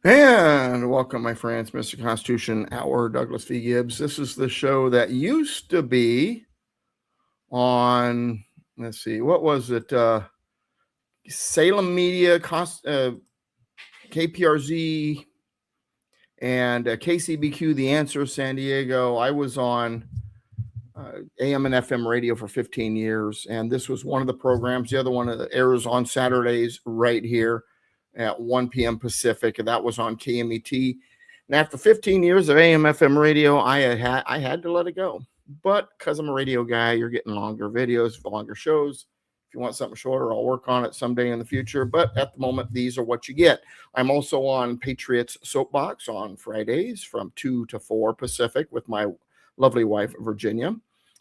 And welcome, my friends, Mr. Constitution Hour, Douglas V. Gibbs. This is the show that used to be on, let's see, what was it? Salem Media, KPRZ, and KCBQ, The Answer, San Diego. I was on AM and FM radio for 15 years, and this was one of the programs. The other one airs on Saturdays right here at 1 p.m. Pacific, and that was on KMET. And after 15 years of AM FM radio, I had to let it go. But because I'm a radio guy, you're getting longer videos, longer shows. If you want something shorter, I'll work on it someday in the future. But at the moment, these are what you get. I'm also on Patriots Soapbox on Fridays from 2 to 4 Pacific with my lovely wife, Virginia.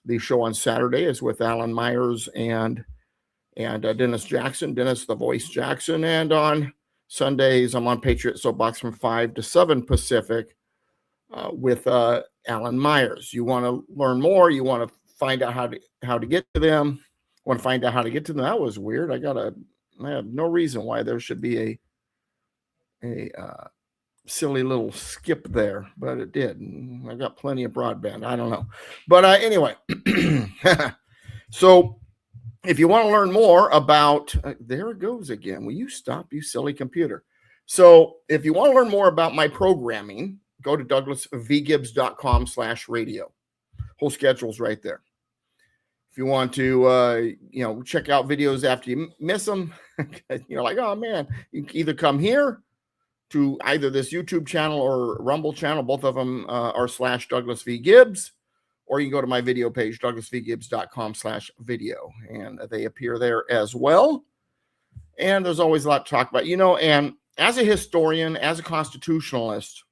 The show on Saturday is with Alan Myers and Dennis Jackson, Dennis the Voice Jackson. And on Sundays, I'm on Patriot Soapbox from 5 to 7 Pacific with Alan Myers. You want to learn more, you want to find out how to get to them, want to find out how to get to them. That was weird. I have no reason why there should be a silly little skip there, but it did. I got plenty of broadband. I don't know. But anyway, so if you want to learn more about, there it goes again. Will you stop, you silly computer? So if you want to learn more about my programming, go to douglasvgibbs.com/radio. Whole schedule's right there. If you want to, check out videos after you miss them, you're like, oh man, you can either come here to either this YouTube channel or Rumble channel. Both of them are /DouglasVGibbs. Or you can go to my video page, douglasvgibbs.com/video, and they appear there as well. And there's always a lot to talk about, and as a historian, as a constitutionalist,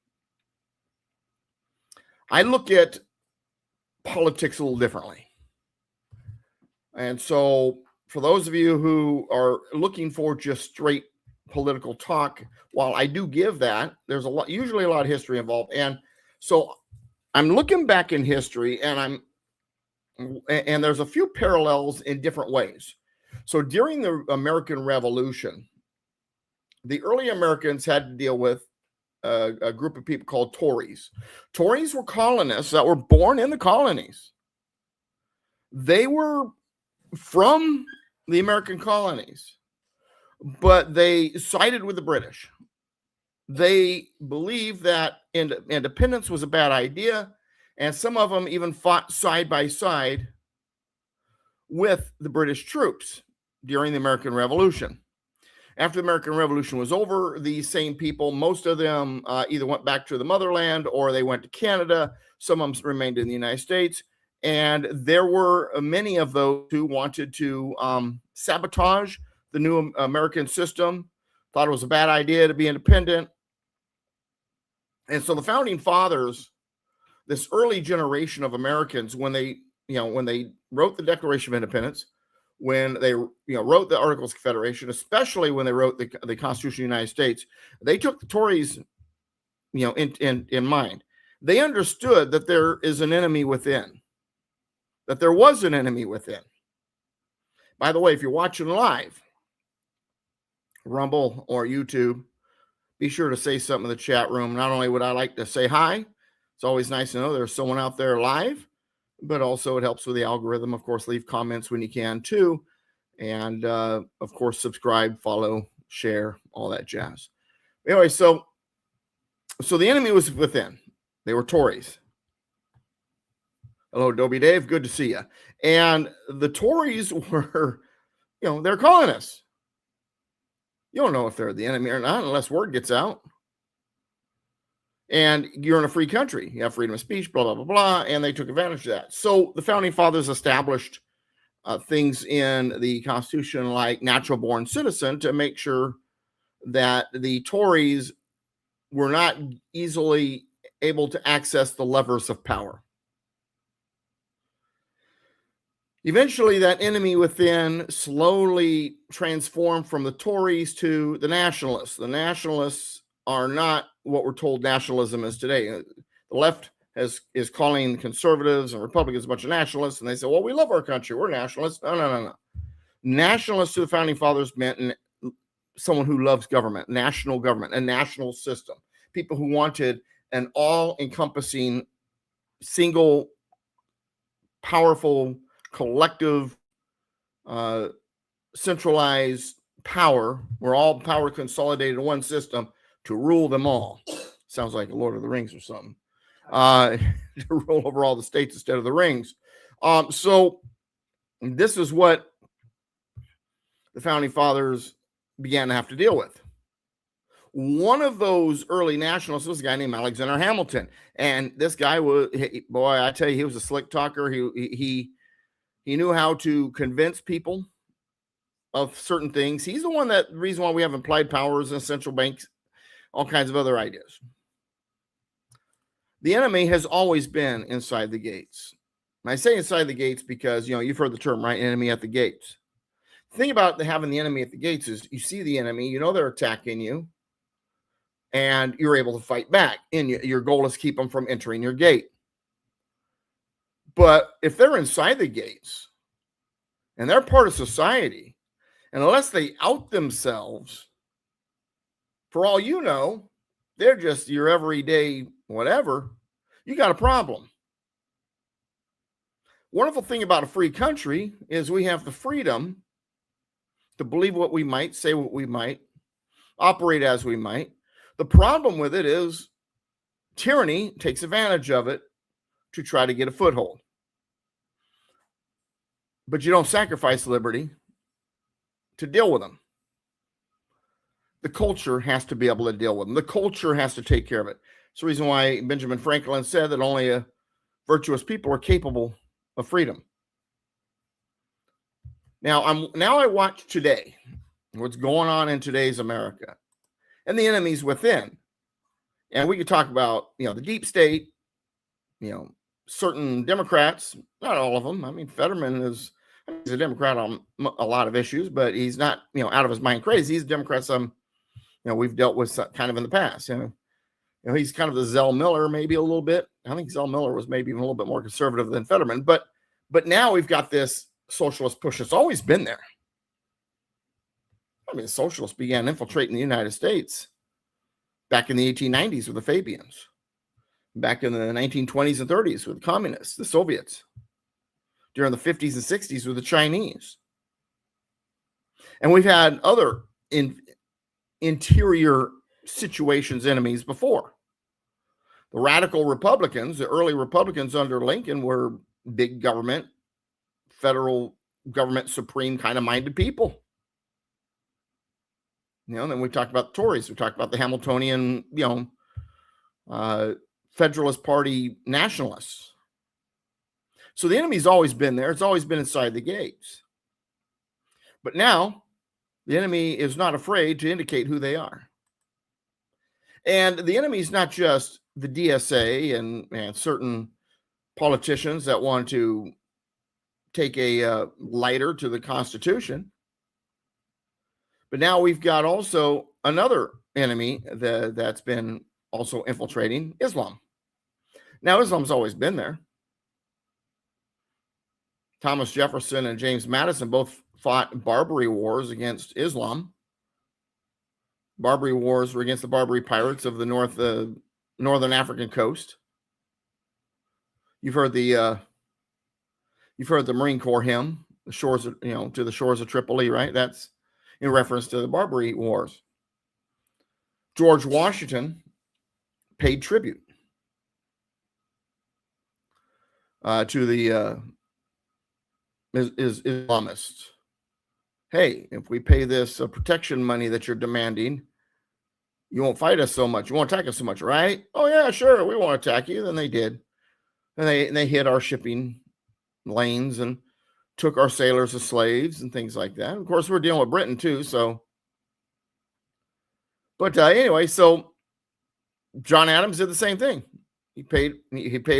I look at politics a little differently. And so for those of you who are looking for just straight political talk, while I do give that, there's usually a lot of history involved. And so I'm looking back in history, and there's a few parallels in different ways. So during the American Revolution, the early Americans had to deal with a group of people called Tories. Tories were colonists that were born in the colonies. They were from the American colonies, but they sided with the British. They believed that independence was a bad idea, and some of them even fought side by side with the British troops during the American Revolution. After the American Revolution was over, these same people, most of them either went back to the motherland or they went to Canada. Some of them remained in the United States, and there were many of those who wanted to sabotage the new American system, thought it was a bad idea to be independent. And so the founding fathers, this early generation of Americans, when they wrote the Declaration of Independence, when they wrote the Articles of Confederation, especially when they wrote the Constitution of the United States, they took the Tories in mind. They understood that there is an enemy within, that there was an enemy within. By the way, if you're watching live, Rumble or YouTube, be sure to say something in the chat room. Not only would I like to say hi, it's always nice to know there's someone out there live, but also it helps with the algorithm. Of course, leave comments when you can too. And of course, subscribe, follow, share, all that jazz. Anyway, so the enemy was within. They were Tories. Hello, Dobie Dave. Good to see you. And the Tories were, they're colonists. You don't know if they're the enemy or not unless word gets out. And you're in a free country. You have freedom of speech, blah, blah, blah, blah. And they took advantage of that. So the founding fathers established things in the Constitution like natural born citizen to make sure that the Tories were not easily able to access the levers of power. Eventually, that enemy within slowly transformed from the Tories to the nationalists. The nationalists are not what we're told nationalism is today. The left is calling conservatives and Republicans a bunch of nationalists, and they say, well, we love our country. We're nationalists. No. Nationalists to the founding fathers meant someone who loves government, national government, a national system. People who wanted an all-encompassing, single, powerful, collective, centralized power, where all power consolidated in one system to rule them all. Sounds like Lord of the Rings or something. To rule over all the states instead of the rings. So this is what the founding fathers began to have to deal with. One of those early nationalists was a guy named Alexander Hamilton, and this guy was, boy, I tell you, he was a slick talker. He knew how to convince people of certain things. He's the one that reason why we have implied powers and central banks, all kinds of other ideas. The enemy has always been inside the gates. And I say inside the gates because, you've heard the term, right? Enemy at the gates. The thing about having the enemy at the gates is you see the enemy, they're attacking you, and you're able to fight back. And your goal is to keep them from entering your gate. But if they're inside the gates and they're part of society, and unless they out themselves, for all you know, they're just your everyday whatever, you got a problem. Wonderful thing about a free country is we have the freedom to believe what we might, say what we might, operate as we might. The problem with it is tyranny takes advantage of it to try to get a foothold. But you don't sacrifice liberty to deal with them. The culture has to be able to deal with them. The culture has to take care of it. It's the reason why Benjamin Franklin said that only virtuous people are capable of freedom. Now I watch today, what's going on in today's America, and the enemies within. And we could talk about, the deep state, certain Democrats, not all of them. I mean, Fetterman he's a Democrat on a lot of issues, but he's not, out of his mind crazy. He's a Democrat we've dealt with kind of in the past. He's kind of the Zell Miller, maybe a little bit. I think Zell Miller was maybe even a little bit more conservative than Fetterman. But now we've got this socialist push. It's always been there. I mean, socialists began infiltrating the United States back in the 1890s with the Fabians, back in the 1920s and 30s with the communists, the Soviets, during the 50s and 60s with the Chinese. And we've had other interior situations, enemies before. The radical Republicans, the early Republicans under Lincoln, were big government, federal government, supreme kind of minded people. Then we talked about the Tories. We talked about the Hamiltonian, Federalist Party nationalists. So the enemy's always been there. It's always been inside the gates. But now the enemy is not afraid to indicate who they are. And the enemy is not just the DSA and certain politicians that want to take a lighter to the Constitution. But now we've got also another enemy that's been also infiltrating Islam. Now, Islam's always been there. Thomas Jefferson and James Madison both fought Barbary wars against Islam. Barbary wars were against the Barbary pirates of the northern African coast. You've heard the Marine Corps hymn, the shores of, to the shores of Tripoli, right? That's in reference to the Barbary wars. George Washington paid tribute to the Islamists. Hey, if we pay this protection money that you're demanding, you won't fight us so much. You won't attack us so much, right? Oh yeah, sure, we won't attack you. Then they did, and they hit our shipping lanes and took our sailors as slaves and things like that. Of course, we're dealing with Britain too. So, but anyway, so John Adams did the same thing. He paid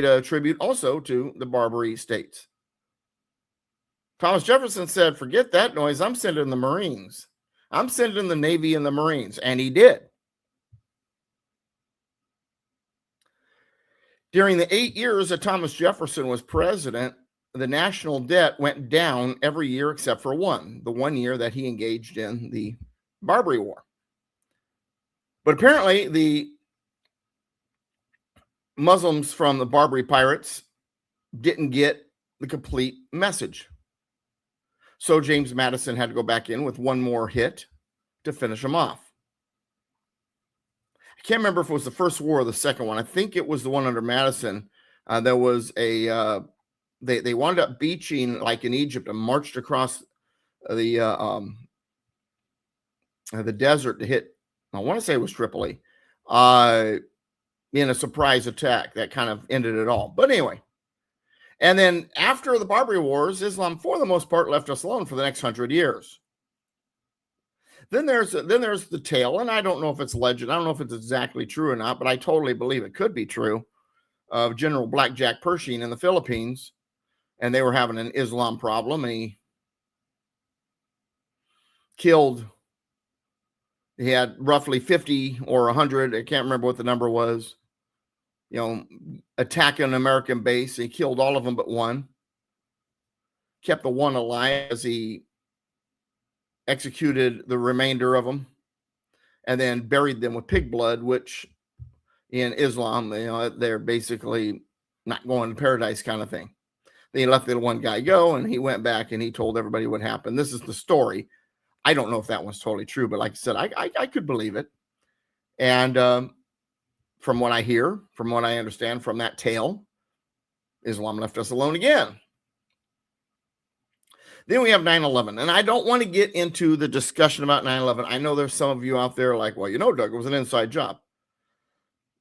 a tribute also to the Barbary states. Thomas Jefferson said, forget that noise. I'm sending the Marines. I'm sending the Navy and the Marines. And he did. During the 8 years that Thomas Jefferson was president, the national debt went down every year except for one, the 1 year that he engaged in the Barbary War. But apparently the Muslims from the Barbary pirates didn't get the complete message. So James Madison had to go back in with one more hit to finish them off. I can't remember if it was the first war or the second one. I think it was the one under Madison. There was a they wound up beaching like in Egypt and marched across the desert to hit. I want to say it was Tripoli in a surprise attack that kind of ended it all. But anyway, and then after the Barbary Wars, Islam for the most part left us alone for the next 100 years. Then there's the tale, and I don't know if it's legend. I don't know if it's exactly true or not, but I totally believe it could be true, of General Blackjack Pershing in the Philippines, and they were having an Islam problem, and he had roughly 50 or 100, I can't remember what the number was, attack an American base. He killed all of them but one, kept the one alive as he executed the remainder of them, and then buried them with pig blood, which in Islam, they're basically not going to paradise kind of thing. They let the one guy go, and he went back and he told everybody what happened. This is the story. I don't know if that one's totally true, but like I said, I could believe it. And from what I hear, from what I understand from that tale, Islam left us alone again. Then we have 9/11, and I don't want to get into the discussion about 9/11. I know there's some of you out there like, well, Doug, it was an inside job.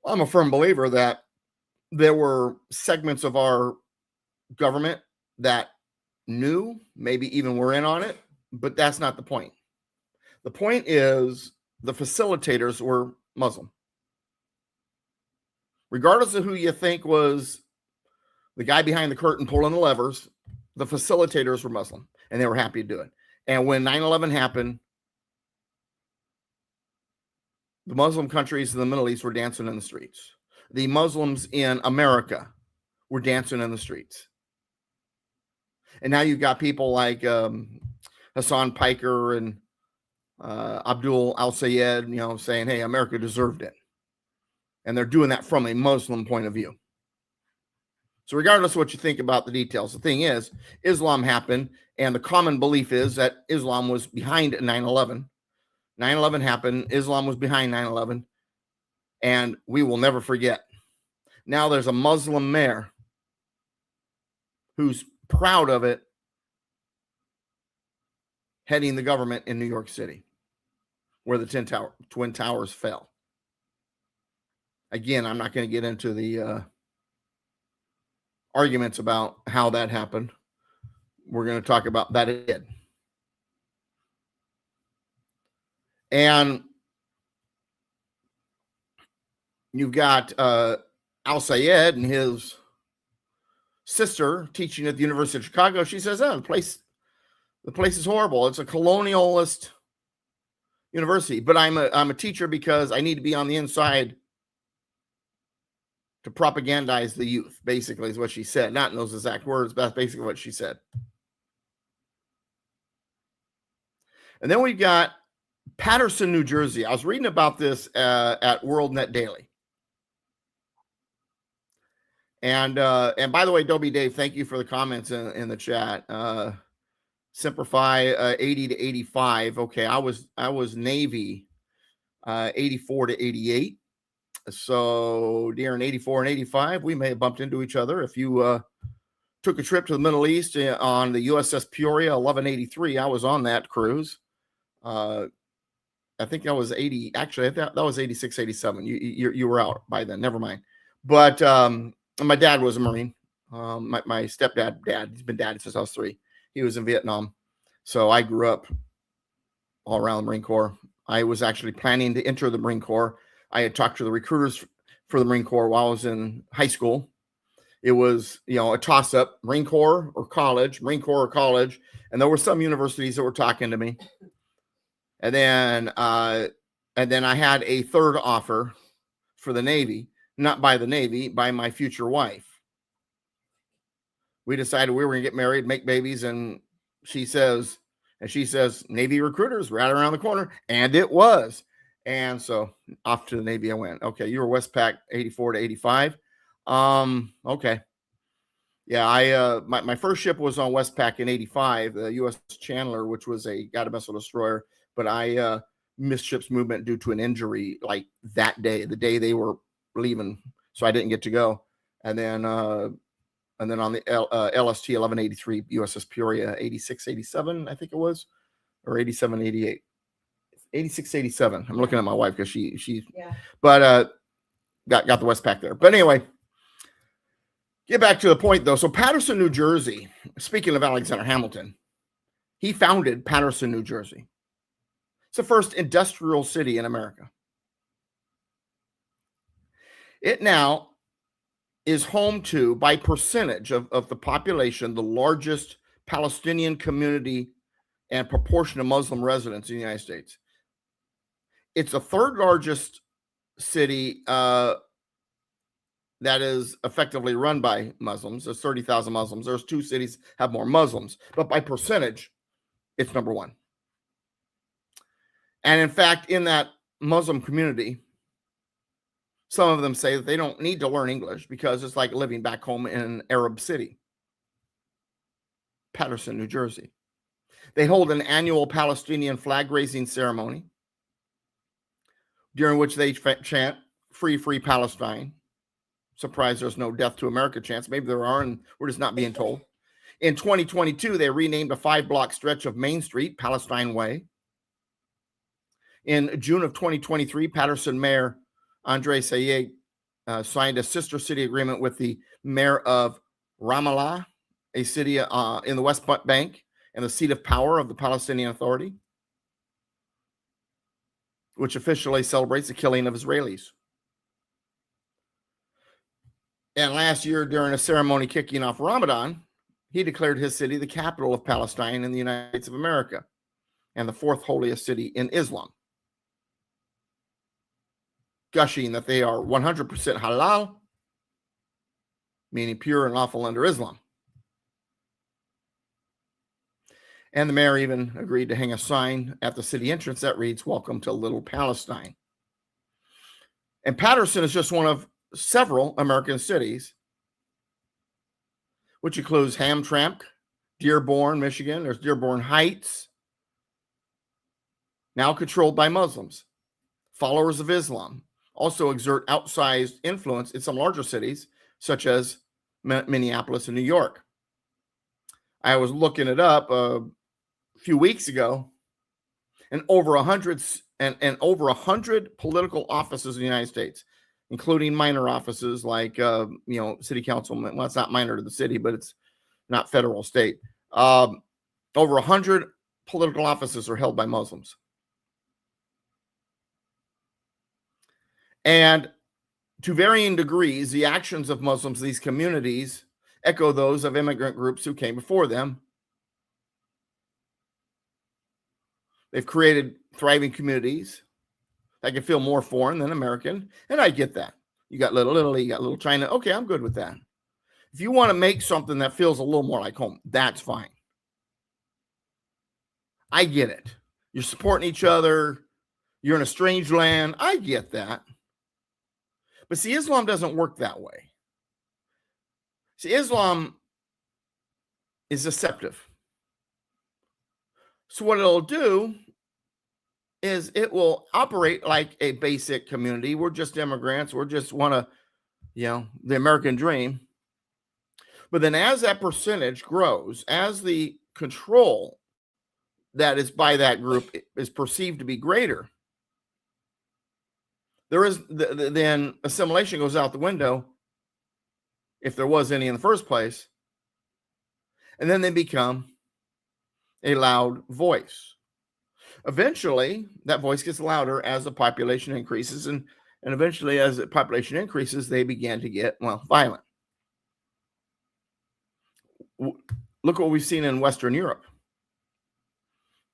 I'm a firm believer that there were segments of our government that knew, maybe even were in on it, but that's not the point. The point is the facilitators were Muslim. Regardless of who you think was the guy behind the curtain pulling the levers, the facilitators were Muslim, and they were happy to do it. And when 9/11 happened, the Muslim countries in the Middle East were dancing in the streets. The Muslims in America were dancing in the streets. And now you've got people like Hasan, Piker, and Abdul al-Sayed, saying, hey, America deserved it. And they're doing that from a Muslim point of view. So regardless of what you think about the details, the thing is, Islam happened, and the common belief is that Islam was behind 9/11. 9/11 happened, Islam was behind 9/11, and we will never forget. Now there's a Muslim mayor who's proud of it, heading the government in New York City, where the Twin Towers fell. Again, I'm not going to get into the arguments about how that happened. We're going to talk about that it did. And you've got al-Sayed and his sister teaching at the University of Chicago. She says, the place is horrible. It's a colonialist university, but I'm a teacher because I need to be on the inside to propagandize the youth, basically, is what she said. Not in those exact words, but that's basically what she said. And then we've got Paterson, New Jersey. I was reading about this at WorldNet Daily. And by the way, Dobie Dave, thank you for the comments in the chat. Simplify 80 to 85. Okay, I was Navy 84 to 88. So during 84 and 85, we may have bumped into each other. If you took a trip to the Middle East on the USS Peoria 1183, I was on that cruise. I think that was 80. Actually, I thought that was 86, 87. You were out by then. Never mind. But my dad was a Marine. My stepdad, he's been dad since I was 3. He was in Vietnam. So I grew up all around the Marine Corps. I was actually planning to enter the Marine Corps. I had talked to the recruiters for the Marine Corps while I was in high school. It was, a toss-up, Marine Corps or college, Marine Corps or college. And there were some universities that were talking to me. And then I had a third offer for the Navy, not by the Navy, by my future wife. We decided we were going to get married, make babies. And she says, And she says, Navy recruiters right around the corner. And it was. And so off to the Navy I went. Okay, you were Westpac 84 to 85. Okay. Yeah, my first ship was on Westpac in 85, the U.S. Chandler, which was a guided missile destroyer. But I missed ship's movement due to an injury like that day, the day they were leaving. So I didn't get to go. And then on the LST 1183 USS Peoria 86, 87, I think it was, or 87, 88. 86, 87. I'm looking at my wife because she but got the Westpac there. But anyway, get back to the point though. So Paterson, New Jersey, speaking of Alexander Hamilton, he founded Paterson, New Jersey. It's the first industrial city in America. It now is home to, by percentage of the population, the largest Palestinian community and proportion of Muslim residents in the United States. It's the third largest city that is effectively run by Muslims. There's 30,000 Muslims. There's 2 cities have more Muslims, but by percentage, it's number 1. And in fact, in that Muslim community, some of them say that they don't need to learn English because it's like living back home in an Arab city. Paterson, New Jersey. They hold an annual Palestinian flag raising ceremony during which they chant "Free, Free Palestine." Surprised there's no "Death to America" chants. Maybe there are, and we're just not being told. In 2022, they renamed a 5-block stretch of Main Street Palestine Way. In June of 2023, Paterson Mayor Andre Sayed signed a sister city agreement with the mayor of Ramallah, a city in the West Bank and the seat of power of the Palestinian Authority, which officially celebrates the killing of Israelis. And last year, during a ceremony kicking off Ramadan, he declared his city the capital of Palestine in the United States of America and the 4th holiest city in Islam, gushing that they are 100% halal, meaning pure and lawful under Islam. And the mayor even agreed to hang a sign at the city entrance that reads, "Welcome to Little Palestine." And Paterson is just one of several American cities, which includes Hamtramck, Dearborn, Michigan. There's Dearborn Heights, now controlled by Muslims. Followers of Islam also exert outsized influence in some larger cities, such as Minneapolis and New York. I was looking it up a few weeks ago, and over 100 political offices in the United States, including minor offices like city councilman. Well, it's not minor to the city, but it's not federal, state. Over 100 political offices are held by Muslims. And to varying degrees, the actions of Muslims in these communities echo those of immigrant groups who came before them. They've created thriving communities that can feel more foreign than American, and I get that. You got Little Italy, you got Little China. Okay, I'm good with that. If you want to make something that feels a little more like home, that's fine. I get it. You're supporting each other. You're in a strange land. I get that. But see, Islam doesn't work that way. See, Islam is deceptive. So what it'll do is it will operate like a basic community. We're just immigrants. We're just want to, the American dream. But then as that percentage grows, as the control that is by that group is perceived to be greater, there is then assimilation goes out the window, if there was any in the first place, and then they become a loud voice. Eventually, that voice gets louder as the population increases, and eventually, as the population increases, they begin to get, violent. Look what we've seen in Western Europe.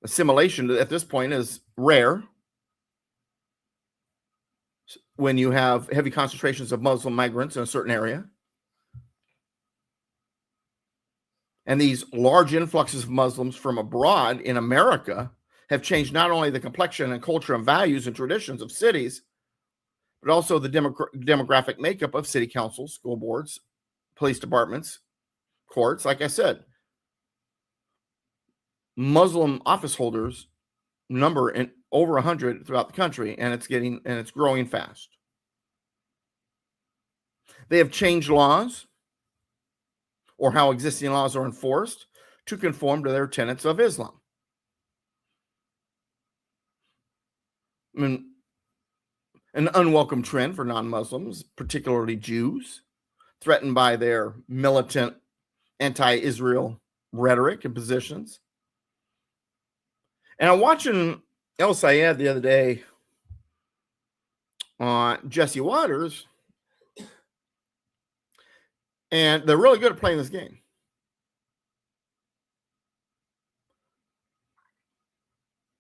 Assimilation at this point is rare when you have heavy concentrations of Muslim migrants in a certain area. And these large influxes of Muslims from abroad in America have changed not only the complexion and culture and values and traditions of cities, but also the demographic makeup of city councils, school boards, police departments, courts. Like I said, Muslim office holders number in over 100 throughout the country, and it's growing fast. They have changed laws or how existing laws are enforced to conform to their tenets of Islam. I mean, an unwelcome trend for non-Muslims, particularly Jews, threatened by their militant anti-Israel rhetoric and positions. And I'm watching El Sayed the other day on Jesse Waters, and they're really good at playing this game.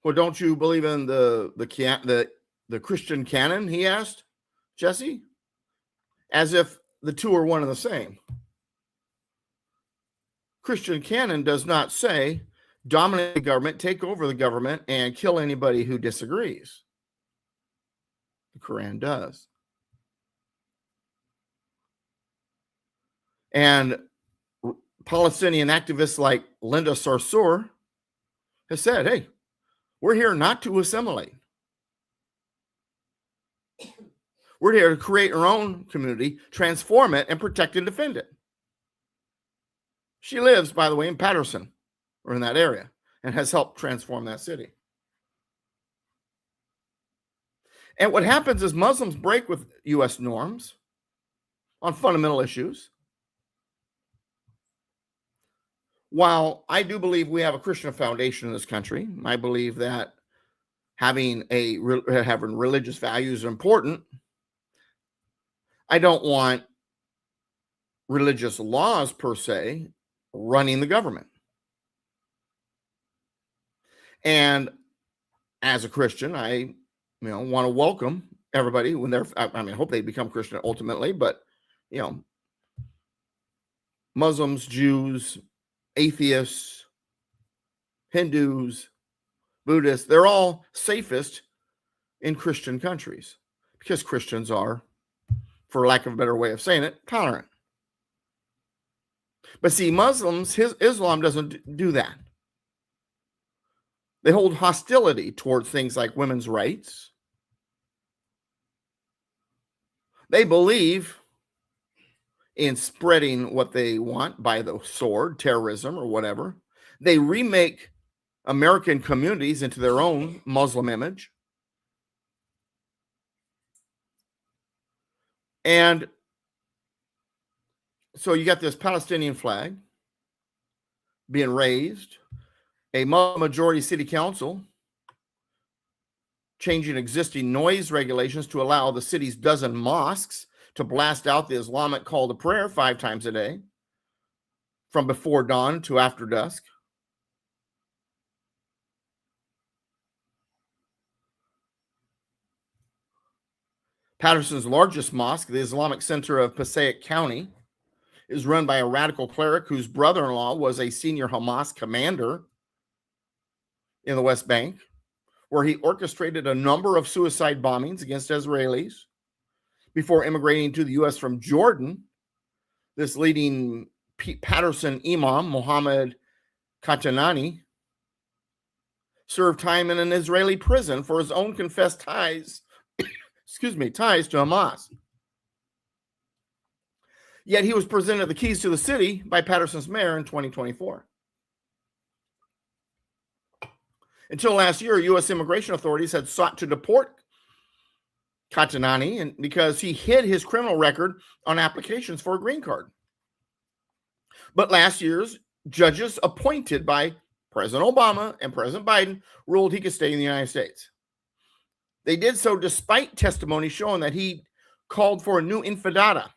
Well, don't you believe in the Christian canon? He asked Jesse, as if the two are one and the same. Christian canon does not say dominate the government, take over the government, and kill anybody who disagrees. The Quran does. And Palestinian activists like Linda Sarsour has said, hey, we're here not to assimilate. We're here to create our own community, transform it, and protect and defend it. She lives, by the way, in Patterson, or in that area, and has helped transform that city. And what happens is Muslims break with U.S. norms on fundamental issues. While I do believe we have a Christian foundation in this country, I believe that having religious values is important. I don't want religious laws per se running the government. And as a Christian, I want to welcome everybody when I hope they become Christian ultimately, but Muslims, Jews, atheists, Hindus, Buddhists, they're all safest in Christian countries because Christians are, for lack of a better way of saying it, tolerant. But see, Muslims, Islam doesn't do that. They hold hostility towards things like women's rights. They believe in spreading what they want by the sword, terrorism, or whatever. They remake American communities into their own Muslim image. And so you got this Palestinian flag being raised, a Muslim majority city council changing existing noise regulations to allow the city's dozen mosques to blast out the Islamic call to prayer 5 times a day from before dawn to after dusk. Patterson's largest mosque, the Islamic Center of Passaic County, is run by a radical cleric whose brother-in-law was a senior Hamas commander in the West Bank, where he orchestrated a number of suicide bombings against Israelis before immigrating to the U.S. from Jordan. This leading Patterson imam, Mohammed Katanani, served time in an Israeli prison for his own confessed ties to Hamas. Yet he was presented the keys to the city by Patterson's mayor in 2024. Until last year, U.S. immigration authorities had sought to deport Katanani because he hid his criminal record on applications for a green card. But last year's judges appointed by President Obama and President Biden ruled he could stay in the United States. They did so despite testimony showing that he called for a new intifada.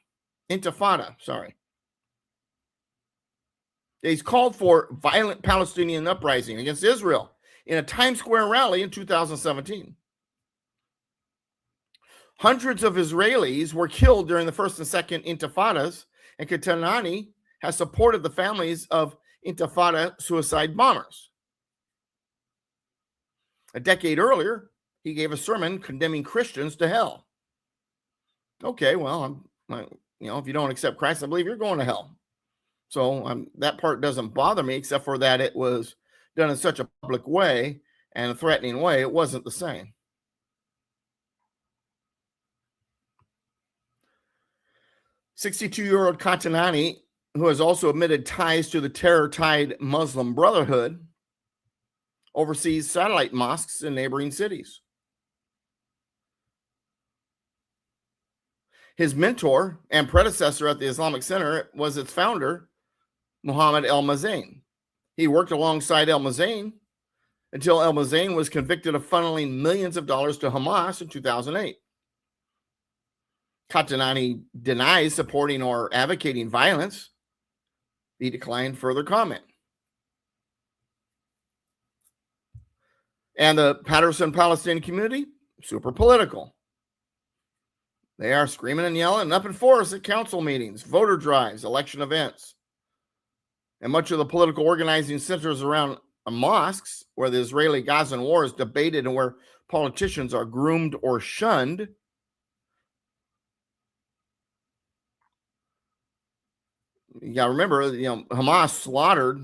He's called for violent Palestinian uprising against Israel in a Times Square rally in 2017. Hundreds of Israelis were killed during the first and second intifadas, and Katanani has supported the families of Intifada suicide bombers. A decade earlier, he gave a sermon condemning Christians to hell. Okay, well, if you don't accept Christ, I believe you're going to hell. So that part doesn't bother me, except for that it was done in such a public way and a threatening way. It wasn't the same. "62-year-old Katanani, who has also admitted ties to the terror-tied Muslim Brotherhood, oversees satellite mosques in neighboring cities. His mentor and predecessor at the Islamic Center was its founder, Muhammad El-Mazain. He worked alongside El-Mazain until El-Mazain was convicted of funneling millions of dollars to Hamas in 2008. Katanani denies supporting or advocating violence. He declined further comment. And the Patterson Palestinian community, super political. They are screaming and yelling and up in force at council meetings, voter drives, election events. And much of the political organizing centers around mosques, where the Israeli-Gazan war is debated and where politicians are groomed or shunned. You got to remember, Hamas slaughtered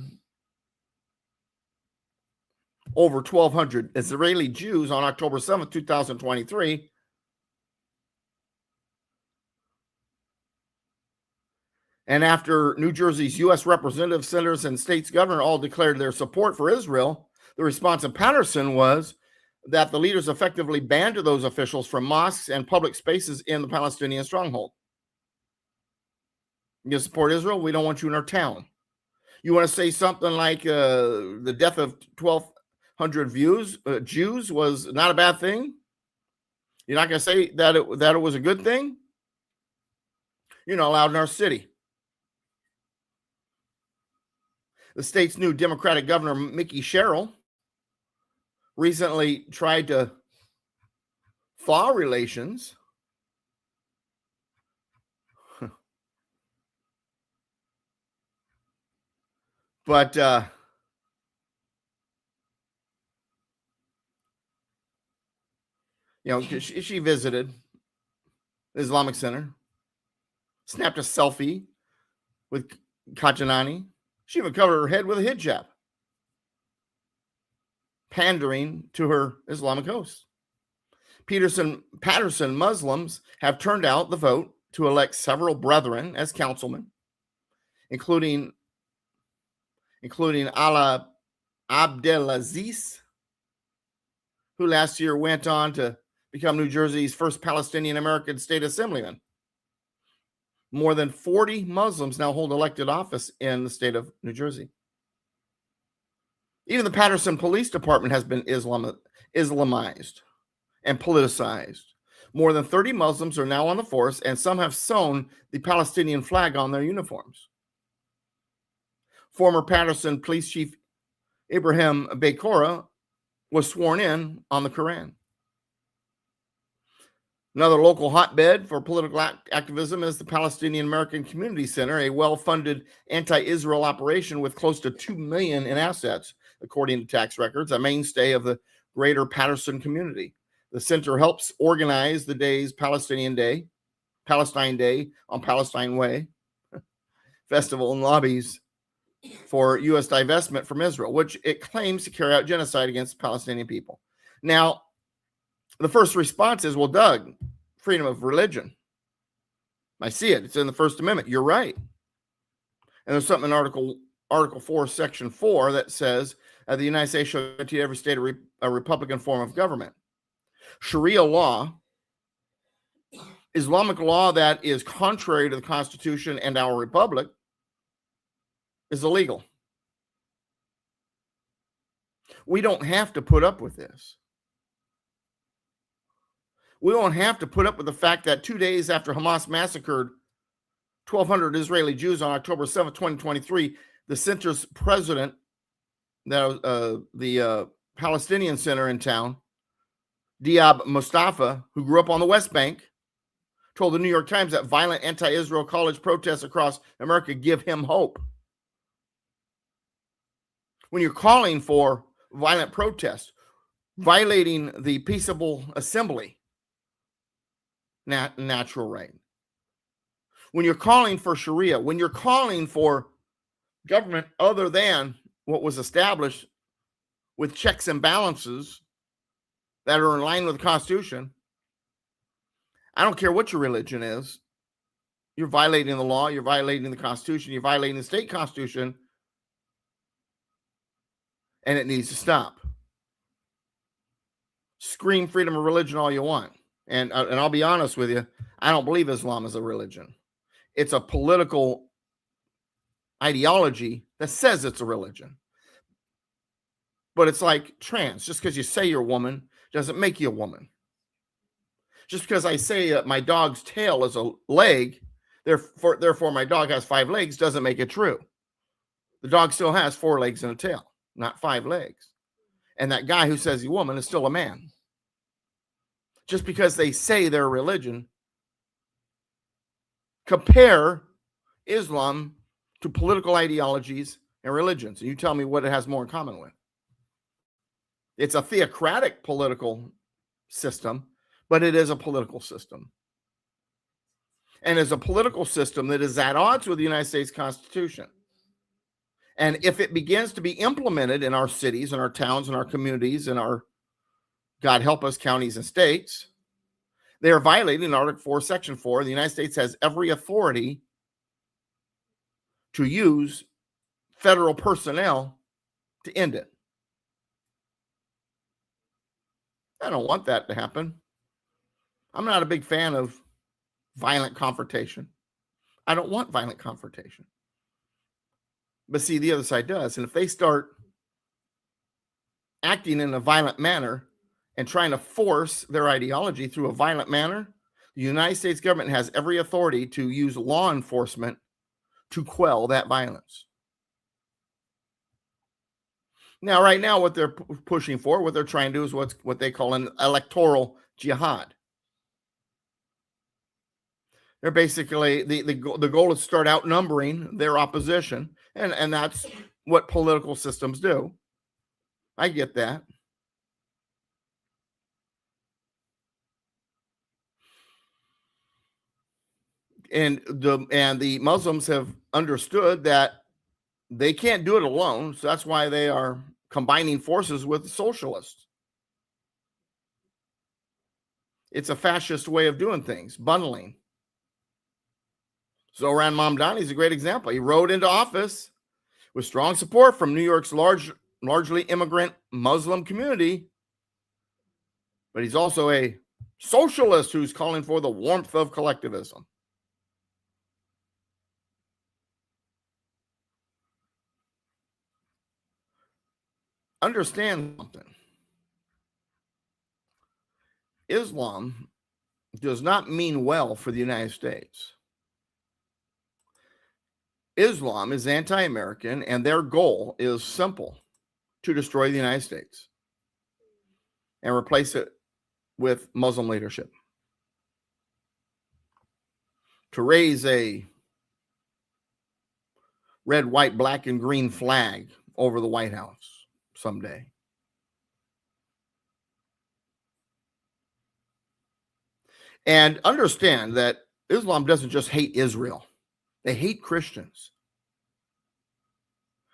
over 1,200 Israeli Jews on October 7th, 2023. And after New Jersey's U.S. representatives, senators, and states governor all declared their support for Israel, the response in Patterson was that the leaders effectively banned those officials from mosques and public spaces in the Palestinian stronghold. You support Israel? We don't want you in our town. You want to say something like the death of 1,200 Jews was not a bad thing? You're not going to say that it was a good thing? You're not allowed in our city. The state's new Democratic governor, Mickey Sherrill, recently tried to thaw relations but she visited the Islamic Center, snapped a selfie with Katanani. She even covered her head with a hijab, pandering to her Islamic hosts. Patterson Muslims have turned out the vote to elect several brethren as councilmen, including Ala Abdelaziz, who last year went on to become New Jersey's first Palestinian American state assemblyman. More than 40 Muslims now hold elected office in the state of New Jersey. Even the Patterson Police Department has been Islamized and politicized. More than 30 Muslims are now on the force, and some have sewn the Palestinian flag on their uniforms. Former Patterson Police Chief Ibrahim Baykora was sworn in on the Quran. Another local hotbed for political activism is the Palestinian American Community Center, a well-funded anti-Israel operation with close to $2 million in assets, according to tax records, a mainstay of the greater Patterson community. The center helps organize the day's Palestine Day on Palestine Way festival and lobbies for U.S. divestment from Israel, which it claims to carry out genocide against the Palestinian people. Now, the first response is, well, Doug, freedom of religion. I see it. It's in the First Amendment. You're right. And there's something in Article 4, Section 4 that says the United States shall guarantee every state a Republican form of government. Sharia law, Islamic law that is contrary to the Constitution and our republic, is illegal. We don't have to put up with this. We don't have to put up with the fact that 2 days after Hamas massacred 1,200 Israeli Jews on October 7th, 2023, the center's president, the Palestinian center in town, Diab Mustafa, who grew up on the West Bank, told the New York Times that violent anti-Israel college protests across America give him hope. when you're calling for violent protest, violating the peaceable assembly natural right, when you're calling for Sharia, when you're calling for government other than what was established with checks and balances that are in line with the Constitution, I don't care what your religion is, you're violating the law, you're violating the Constitution, you're violating the state constitution, and it needs to stop. Scream freedom of religion all you want. And I'll be honest with you, I don't believe Islam is a religion. It's a political ideology that says it's a religion. But it's like trans. Just because you say you're a woman doesn't make you a woman. Just because I say my dog's tail is a leg, therefore my dog has 5 legs, doesn't make it true. The dog still has 4 legs and a tail, not 5 legs. And that guy who says he's a woman is still a man. Just because they say they're a religion. Compare Islam to political ideologies and religions, and you tell me what it has more in common with. It's a theocratic political system, but it is a political system. And it's a political system that is at odds with the United States Constitution. And if it begins to be implemented in our cities and our towns and our communities and our, God help us, counties and states, they are violating Article 4, Section 4. The United States has every authority to use federal personnel to end it. I don't want that to happen. I'm not a big fan of violent confrontation. I don't want violent confrontation. But see, the other side does. And if they start acting in a violent manner and trying to force their ideology through a violent manner, the United States government has every authority to use law enforcement to quell that violence. Now, right now, what they're pushing for, what they're trying to do is what they call an electoral jihad. They're basically, the goal is to start outnumbering their opposition, and that's what political systems do. I get that. And the Muslims have understood that they can't do it alone, so that's why they are combining forces with the socialists. It's a fascist way of doing things, bundling. Zohran Mamdani is a great example. He rode into office with strong support from New York's largely immigrant Muslim community, but he's also a socialist who's calling for the warmth of collectivism. Understand something. Islam does not mean well for the United States. Islam is anti-American, and their goal is simple: to destroy the United States and replace it with Muslim leadership. To raise a red, white, black, and green flag over the White House someday. And understand that Islam doesn't just hate Israel. They hate Christians.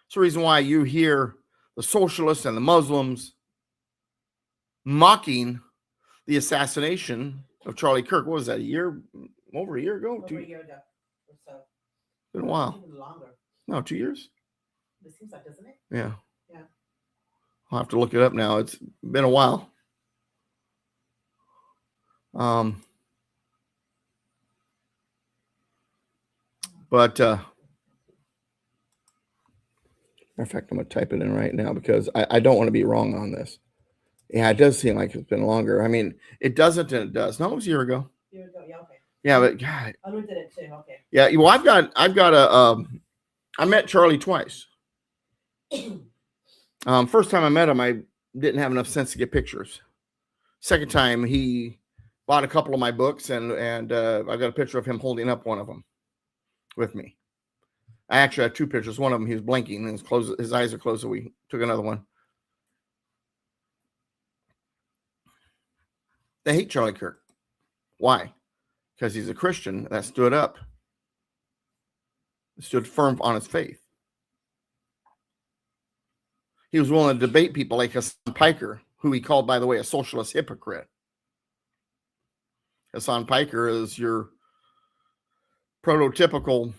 It's the reason why you hear the socialists and the Muslims mocking the assassination of Charlie Kirk. What was that, over a year ago? Over a year ago or so. Been a while. Even longer. No, 2 years? It seems like, doesn't it? Yeah. Yeah. I'll have to look it up now. It's been a while. But matter of fact, I'm going to type it in right now because I don't want to be wrong on this. Yeah, it does seem like it's been longer. I mean, it doesn't and it does. No, it was a year ago. Yeah, okay. Yeah, but God. I looked at it too. Okay. Yeah, well, I've got a. I met Charlie twice. First time I met him, I didn't have enough sense to get pictures. Second time, he bought a couple of my books, and I got a picture of him holding up one of them with me. I actually have two pictures. One of them, he was blinking and his eyes are closed, so we took another one. They hate Charlie Kirk. Why? Because he's a Christian that stood up, stood firm on his faith. He was willing to debate people like Hasan Piker, who he called, by the way, a socialist hypocrite. Hasan Piker is your prototypical,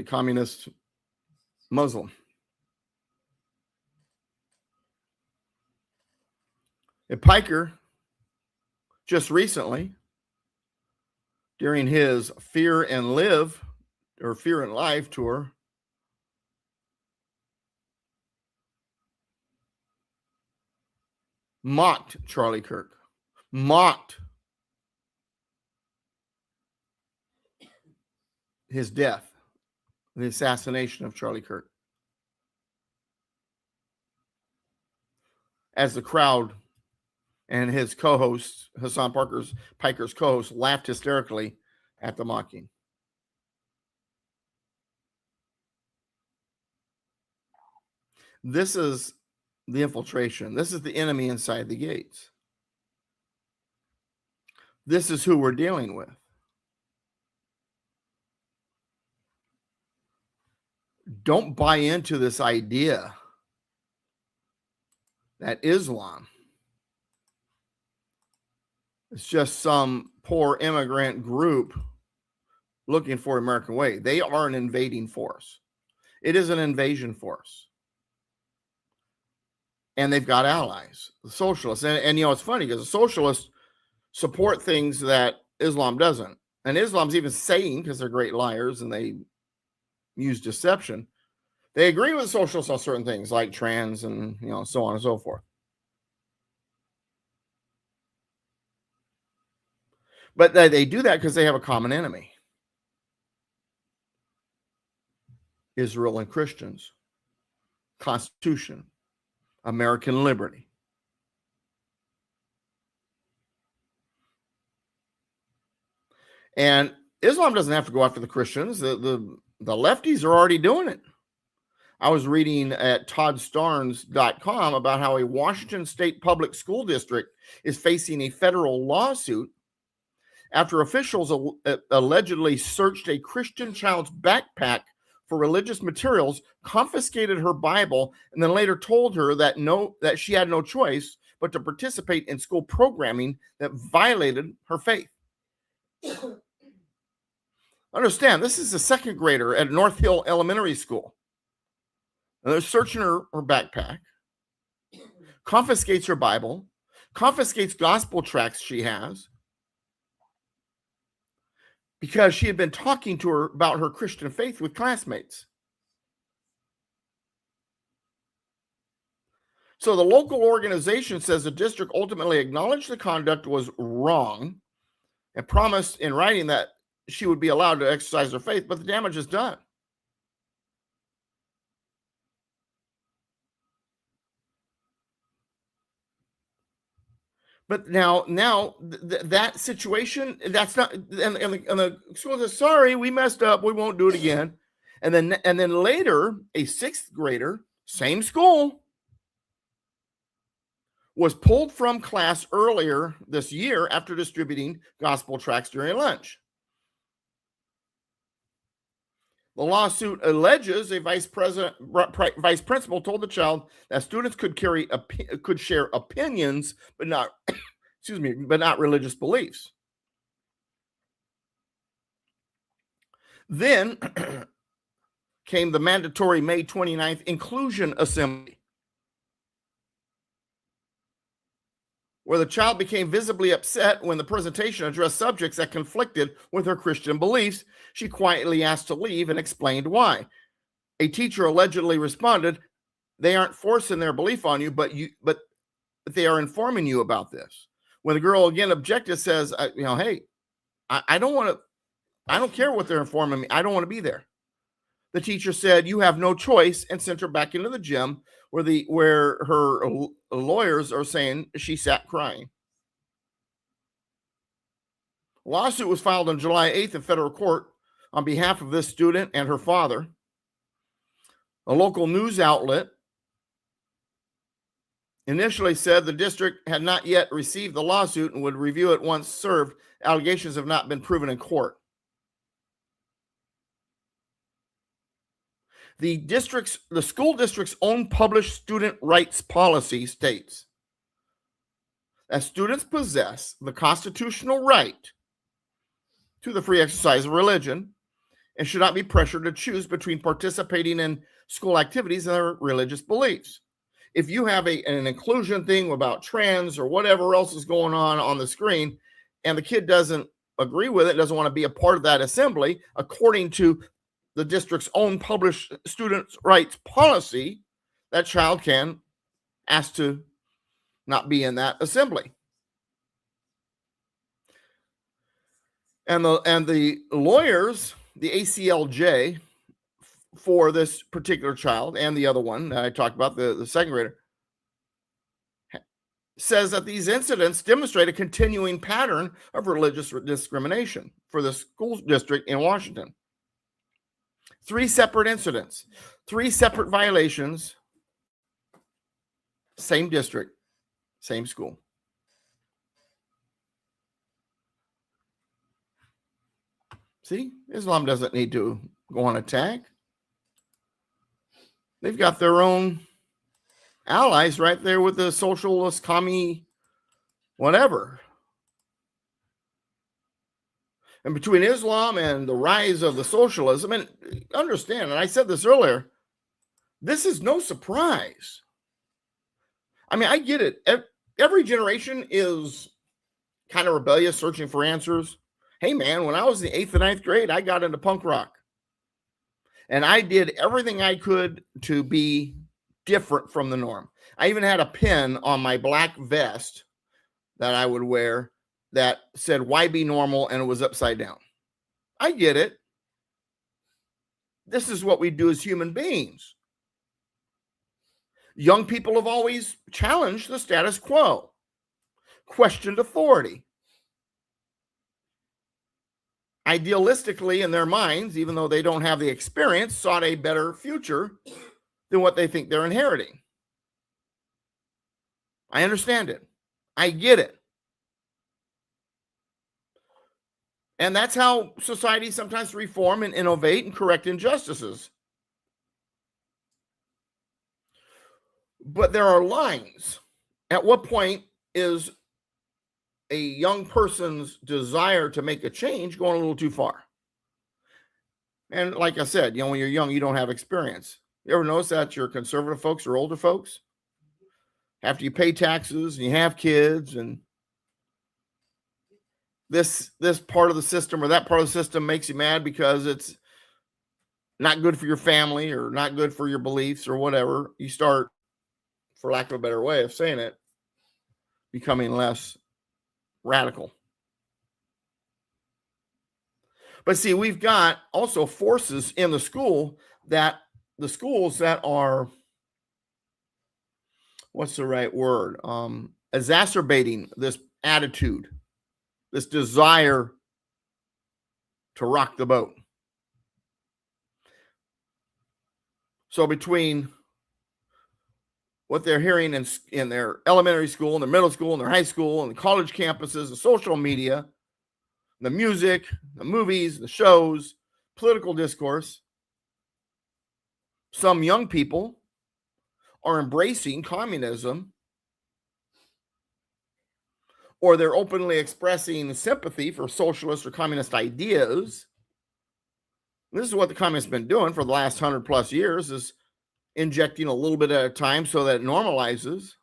communist Muslim. And Piker, just recently, during his Fear and Life tour, mocked Charlie Kirk, mocked his death, the assassination of Charlie Kirk. As the crowd and his co-host, Hasan Piker's co-host, laughed hysterically at the mocking. This is the infiltration. This is the enemy inside the gates. This is who we're dealing with. Don't buy into this idea that Islam is just some poor immigrant group looking for American way. They are an invading force. It is an invasion force. And they've got allies, the socialists. And it's funny because the socialists support things that Islam doesn't. And Islam's even saying, because they're great liars and they use deception, they agree with socialists on certain things like trans and so on and so forth. But they do that because they have a common enemy. Israel and Christians, Constitution, American liberty. And Islam doesn't have to go after the Christians. The lefties are already doing it. I was reading at toddstarnes.com about how a Washington State public school district is facing a federal lawsuit after officials allegedly searched a Christian child's backpack for religious materials, confiscated her Bible, and then later told her that she had no choice but to participate in school programming that violated her faith. Understand, this is a second grader at North Hill Elementary School. And they're searching her backpack, confiscates her Bible, confiscates gospel tracts she has, because she had been talking to her about her Christian faith with classmates. So the local organization says the district ultimately acknowledged the conduct was wrong and promised in writing that she would be allowed to exercise her faith, but the damage is done. But now that situation, that's not, and the school says, sorry, we messed up, we won't do it again. And then later, a sixth grader, same school, was pulled from class earlier this year after distributing gospel tracts during lunch. The lawsuit alleges a vice principal told the child that students could share opinions, but not, but not religious beliefs. Then came the mandatory May 29th inclusion assembly, where the child became visibly upset when the presentation addressed subjects that conflicted with her Christian beliefs. She quietly asked to leave and explained why. A teacher allegedly responded, "They aren't forcing their belief on you, but they are informing you about this." When the girl again objected, says, "Hey, I don't care what they're informing me. I don't want to be there." The teacher said, "You have no choice," and sent her back into the gym where her lawyers are saying she sat crying. A lawsuit was filed on July 8th in federal court on behalf of this student and her father. A local news outlet initially said the district had not yet received the lawsuit and would review it once served. Allegations have not been proven in court. The school district's own published student rights policy states that students possess the constitutional right to the free exercise of religion and should not be pressured to choose between participating in school activities and their religious beliefs. If you have an inclusion thing about trans or whatever else is going on the screen, and the kid doesn't agree with it, doesn't want to be a part of that assembly, according to the district's own published students' rights policy, that child can ask to not be in that assembly. And the lawyers, the ACLJ, for this particular child and the other one that I talked about, the second grader, says that these incidents demonstrate a continuing pattern of religious discrimination for the school district in Washington. 3 separate incidents, 3 separate violations, same district, same school. See, Islam doesn't need to go on attack. They've got their own allies right there with the socialist, commie, whatever. And between Islam and the rise of the socialism, and understand, and I said this earlier, this is no surprise. I mean, I get it. Every generation is kind of rebellious, searching for answers. Hey, man, when I was in the 8th and 9th grade, I got into punk rock. And I did everything I could to be different from the norm. I even had a pin on my black vest that I would wear that said, "Why be normal?" and it was upside down. I get it. This is what we do as human beings. Young people have always challenged the status quo, questioned authority. Idealistically, in their minds, even though they don't have the experience, sought a better future than what they think they're inheriting. I understand it. I get it. And that's how society sometimes reform and innovate and correct injustices. But there are lines. At what point is a young person's desire to make a change going a little too far? And like I said, when you're young, you don't have experience. You ever notice that your conservative folks or older folks, after you pay taxes and you have kids and this part of the system or that part of the system makes you mad because it's not good for your family or not good for your beliefs or whatever, you start, for lack of a better way of saying it, becoming less radical. But see, we've got also forces in the schools that are, what's the right word? Exacerbating this attitude, this desire to rock the boat. So between what they're hearing in their elementary school, in their middle school, in their high school, and the college campuses, the social media, the music, the movies, the shows, political discourse, some young people are embracing communism, or they're openly expressing sympathy for socialist or communist ideas. This is what the communists have been doing for the last 100 plus years, is injecting a little bit at a time so that it normalizes.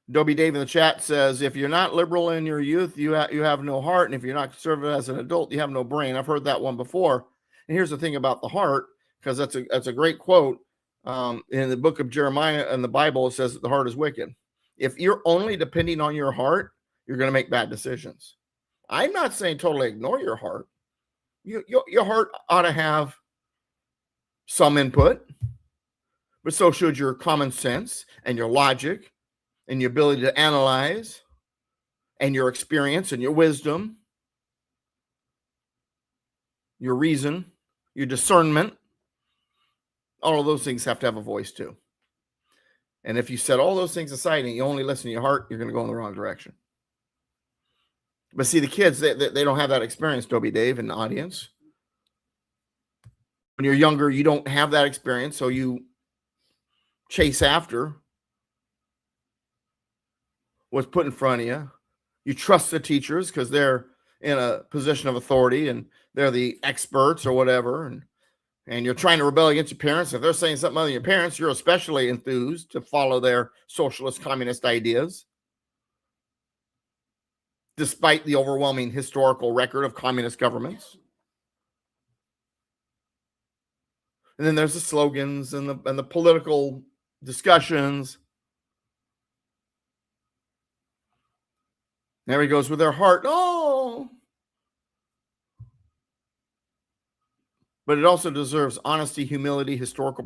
Dobie Dave in the chat says, if you're not liberal in your youth, you have no heart. And if you're not conservative as an adult, you have no brain. I've heard that one before. And here's the thing about the heart, because that's a great quote. In the book of Jeremiah in the Bible, it says that the heart is wicked. If you're only depending on your heart, you're going to make bad decisions. I'm not saying totally ignore your heart. Your heart ought to have some input, but so should your common sense and your logic and your ability to analyze and your experience and your wisdom, your reason, your discernment, all of those things have to have a voice too. And if you set all those things aside and you only listen to your heart, you're going to go in the wrong direction. But see, the kids, they don't have that experience, Toby, Dave, and the audience. When you're younger, you don't have that experience, so you chase after what's put in front of you. You trust the teachers because they're in a position of authority and they're the experts or whatever. And you're trying to rebel against your parents. If they're saying something other than your parents, you're especially enthused to follow their socialist communist ideas, despite the overwhelming historical record of communist governments. And then there's the slogans and the political discussions. There he goes with their heart. Oh, but it also deserves honesty, humility, historical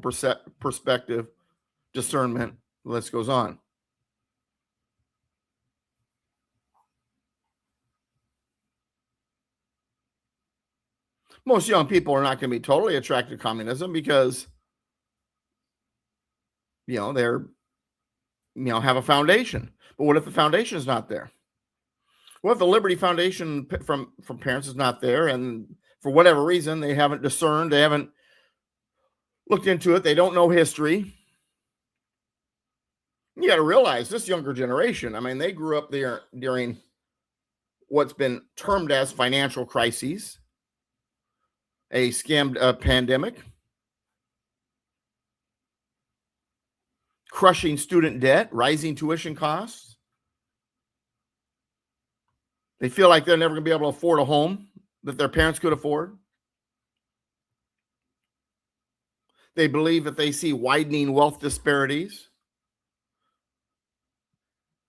perspective, discernment. The list goes on. Most young people are not going to be totally attracted to communism because, they're, have a foundation. But what if the foundation is not there? What if the Liberty Foundation from parents is not there, and for whatever reason they haven't discerned, they haven't looked into it, they don't know history? You got to realize this younger generation, they grew up there during what's been termed as financial crises, a scammed pandemic, crushing student debt, rising tuition costs. They feel like they're never going to be able to afford a home that their parents could afford. They believe that they see widening wealth disparities.